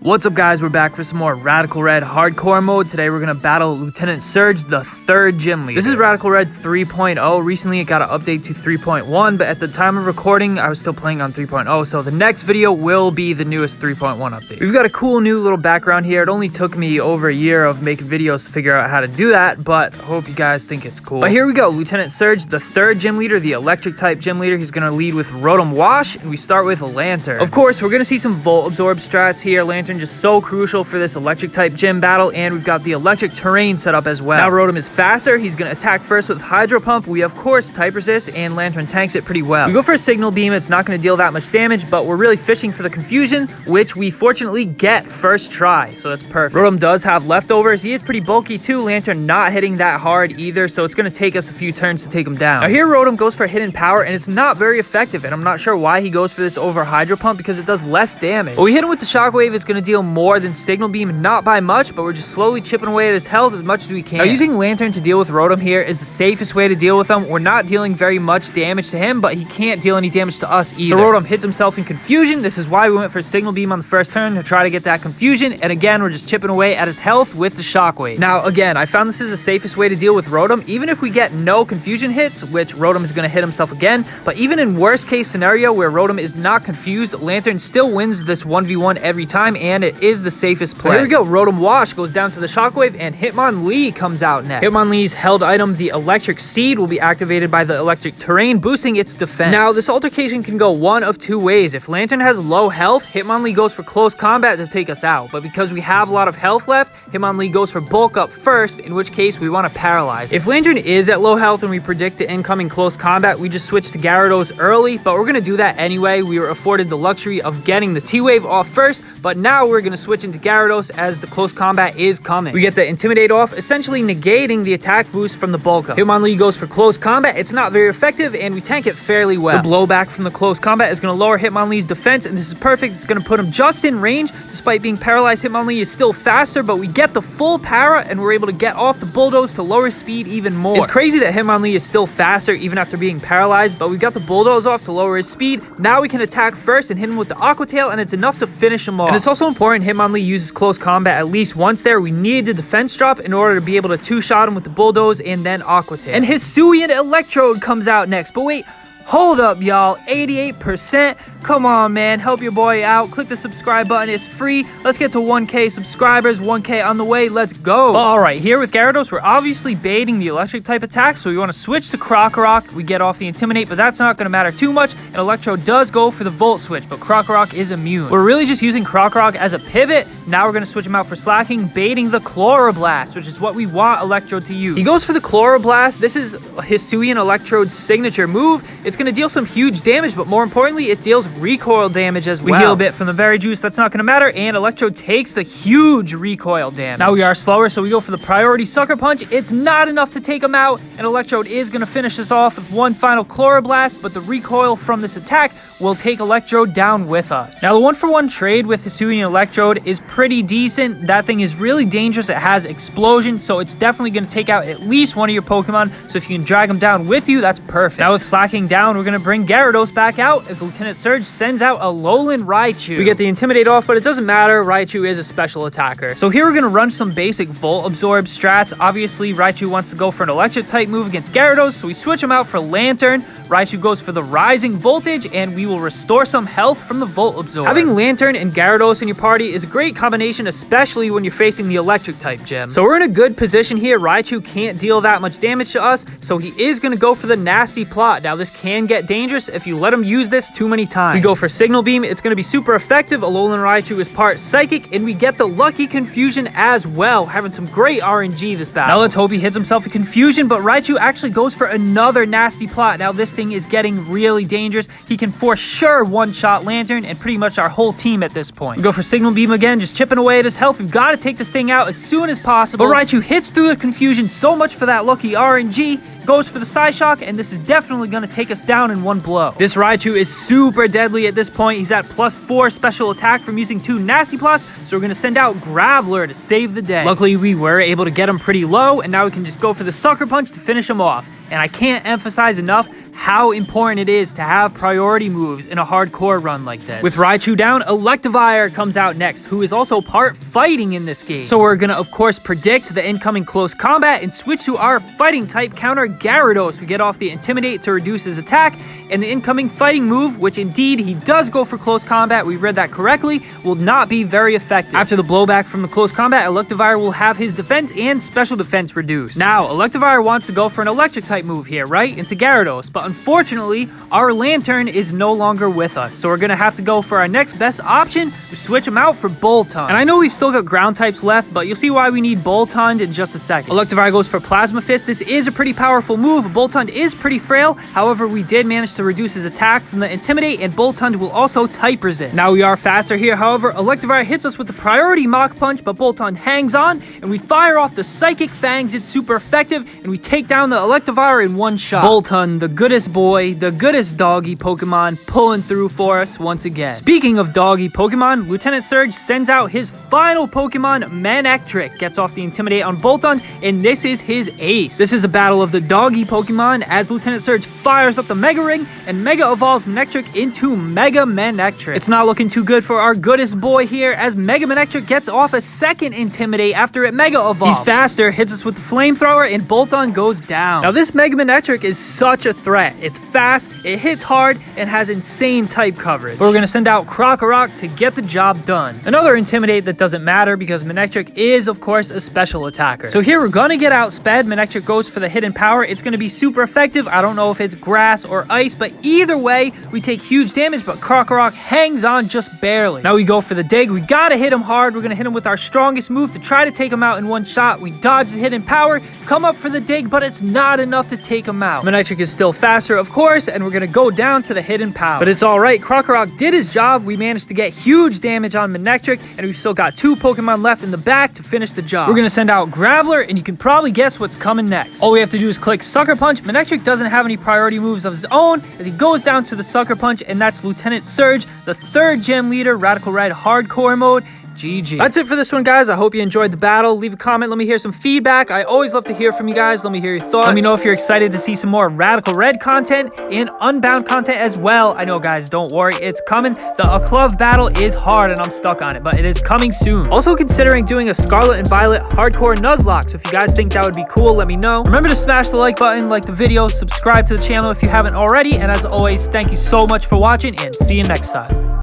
What's up, guys? We're back for some more Radical Red hardcore mode. Today we're going to battle Lieutenant Surge, the third gym leader. This is Radical Red 3.0. Recently it got an update to 3.1, but at the time of recording I was still playing on 3.0, so the next video will be the newest 3.1 update. We've got a cool new little background here. It only took me over a year of making videos to figure out how to do that, but I hope you guys think it's cool. But here we go. Lieutenant Surge, the third gym leader, the electric type gym leader. He's going to lead with Rotom Wash, and we start with Lantern. Of course, we're going to see some Volt Absorb strats here. Lantern just so crucial for this electric type gym battle, and we've got the electric terrain set up as well. Now Rotom is faster. He's going to attack first with Hydro Pump. We of course type resist, and Lantern tanks it pretty well. We go for a Signal Beam. It's not going to deal that much damage, but we're really fishing for the confusion, which we fortunately get first try, so that's perfect. Rotom does have leftovers. He is pretty bulky too. Lantern not hitting that hard either, so it's going to take us a few turns to take him down. Now here Rotom goes for Hidden Power, and it's not very effective, and I'm not sure why he goes for this over Hydro Pump because it does less damage. But we hit him with the Shockwave. It's going to deal more than Signal Beam, not by much, but we're just slowly chipping away at his health as much as we can. Now using Lantern to deal with Rotom here is the safest way to deal with him. We're not dealing very much damage to him, but he can't deal any damage to us either. So Rotom hits himself in Confusion. This is why we went for Signal Beam on the first turn, to try to get that Confusion, and again we're just chipping away at his health with the Shockwave. Now again, I found this is the safest way to deal with Rotom, even if we get no Confusion hits, which Rotom is going to hit himself again, but even in worst case scenario where Rotom is not confused, Lantern still wins this 1v1 every time, and it is the safest play. Here we go. Rotom Wash goes down to the Shockwave, and Hitmonlee comes out next. Hitmonlee's held item, the Electric Seed, will be activated by the Electric Terrain, boosting its defense. Now, this altercation can go one of two ways. If Lantern has low health, Hitmonlee goes for close combat to take us out. But because we have a lot of health left, Hitmonlee goes for bulk up first, in which case we want to paralyze. If Lantern is at low health and we predict the incoming close combat, we just switch to Gyarados early, but we're going to do that anyway. We were afforded the luxury of getting the T-Wave off first, but now we're going to switch into Gyarados as the close combat is coming. We get the Intimidate off, essentially negating the attack boost from the bulk up. Hitmonlee goes for close combat. It's not very effective, and we tank it fairly well. The blowback from the close combat is going to lower Hitmonlee's defense, and this is perfect. It's going to put him just in range. Despite being paralyzed, Hitmonlee is still faster, but we get the full para, and we're able to get off the Bulldoze to lower speed even more. It's crazy that Hitmonlee is still faster even after being paralyzed, but we got the Bulldoze off to lower his speed. Now we can attack first and hit him with the Aqua Tail, and it's enough to finish him off. And it's also important Hitmonlee uses close combat at least once there. We need the defense drop in order to be able to two-shot him with the Bulldoze and then Aqua Tail. And Hisuian Electrode comes out next. But wait, hold up, y'all. 88%. Come on, man. Help your boy out. Click the subscribe button. It's free. Let's get to 1K subscribers. 1K on the way. Let's go. All right, here with Gyarados, we're obviously baiting the electric type attack, so we want to switch to Krokorok. We get off the Intimidate, but that's not going to matter too much. And Electro does go for the Volt switch, but Krokorok is immune. We're really just using Krokorok as a pivot. Now we're going to switch him out for Slacking, baiting the Chloroblast, which is what we want Electro to use. He goes for the Chloroblast. This is Hisuian Electrode's signature move. It's going to deal some huge damage, but more importantly, it deals recoil damage as well. We heal a bit from the Berry Juice. That's not going to matter, and Electrode takes the huge recoil damage. Now we are slower, so we go for the priority Sucker Punch. It's not enough to take him out, and Electrode is going to finish us off with one final Chloroblast, but the recoil from this attack will take Electrode down with us. Now the 1-for-1 trade with Hisuian Electrode is pretty decent. That thing is really dangerous. It has Explosion, so it's definitely going to take out at least one of your Pokemon, so if you can drag them down with you, that's perfect. Now with Slacking down, we're going to bring Gyarados back out as Lieutenant Surge sends out Alolan Raichu. We get the Intimidate off, but it doesn't matter. Raichu is a special attacker. So here we're going to run some basic Volt Absorb strats. Obviously, Raichu wants to go for an electric type move against Gyarados, so we switch him out for Lantern. Raichu goes for the Rising Voltage, and we will restore some health from the Volt Absorb. Having Lantern and Gyarados in your party is a great combination, especially when you're facing the electric type gym. So we're in a good position here. Raichu can't deal that much damage to us, so he is going to go for the Nasty Plot. Now this can get dangerous if you let him use this too many times. We go for Signal Beam. It's going to be super effective. Alolan Raichu is part Psychic, and we get the Lucky Confusion as well, having some great RNG this battle. Now let's hope he hits himself a Confusion, but Raichu actually goes for another Nasty Plot. Now this thing is getting really dangerous. He can for sure one-shot Lantern and pretty much our whole team at this point. We go for Signal Beam again, just chipping away at his health. We've got to take this thing out as soon as possible. But Raichu hits through the Confusion. So much for that lucky RNG. Goes for the Psyshock, and this is definitely going to take us down in one blow. This Raichu is super deadly at this point. He's at +4 special attack from using 2 Nasty Plots, so we're going to send out Graveler to save the day. Luckily, we were able to get him pretty low, and now we can just go for the Sucker Punch to finish him off. And I can't emphasize enough how important it is to have priority moves in a hardcore run like this. With Raichu down, Electivire comes out next, who is also part fighting in this game. So we're gonna, of course, predict the incoming close combat and switch to our fighting type counter Gyarados. We get off the Intimidate to reduce his attack, and the incoming fighting move, which indeed he does go for close combat, we read that correctly, will not be very effective. After the blowback from the close combat, Electivire will have his defense and special defense reduced. Now, Electivire wants to go for an electric type move here, right? Into Gyarados, but unfortunately, our Lantern is no longer with us, so we're gonna have to go for our next best option to switch him out for Boltund. And I know we've still got ground types left, but you'll see why we need Boltund in just a second. Electivire goes for Plasma Fist. This is a pretty powerful move. Boltund is pretty frail, however, we did manage to reduce his attack from the Intimidate, and Boltund will also type resist. Now we are faster here, however, Electivire hits us with the priority Mach Punch, but Boltund hangs on, and we fire off the Psychic Fangs. It's super effective, and we take down the Electivire in one shot. Boltund, the goodest boy, the goodest doggy Pokemon, pulling through for us once again. Speaking of doggy Pokemon, Lieutenant Surge sends out his final Pokemon, Manectric, gets off the Intimidate on Boltund, and this is his ace. This is a battle of the doggy Pokemon as Lieutenant Surge fires up the Mega Ring and Mega Evolves Manectric into Mega Manectric. It's not looking too good for our goodest boy here as Mega Manectric gets off a second Intimidate after it Mega Evolves. He's faster, hits us with the Flamethrower, and Boltund goes down. Now this Mega Manectric is such a threat. It's fast, it hits hard, and has insane type coverage. But we're going to send out Krokorok to get the job done. Another Intimidate that doesn't matter because Manectric is, of course, a special attacker. So here we're going to get outsped. Manectric goes for the Hidden Power. It's going to be super effective. I don't know if it's grass or ice, but either way, we take huge damage, but Krokorok hangs on just barely. Now we go for the Dig. We got to hit him hard. We're going to hit him with our strongest move to try to take him out in one shot. We dodge the Hidden Power, come up for the Dig, but it's not enough to take him out. Manectric is still faster, of course, and we're going to go down to the Hidden Power. But it's all right. Krokorok did his job. We managed to get huge damage on Manectric, and we've still got 2 Pokemon left in the back to finish the job. We're going to send out Graveler, and you can probably guess what's coming next. All we have to do is click Sucker Punch. Manectric doesn't have any priority moves of his own as he goes down to the Sucker Punch, and that's Lieutenant Surge, the 3rd gym leader, Radical Red Hardcore mode. GG. That's it for this one, guys. I hope you enjoyed the battle. Leave a comment. Let me hear some feedback. I always love to hear from you guys. Let me hear your thoughts. Let me know if you're excited to see some more Radical Red content and Unbound content as well. I know, guys, don't worry. It's coming. The Club battle is hard, and I'm stuck on it, but it is coming soon. Also considering doing a Scarlet and Violet Hardcore Nuzlocke, so if you guys think that would be cool, let me know. Remember to smash the like button, like the video, subscribe to the channel if you haven't already, and as always, thank you so much for watching, and see you next time.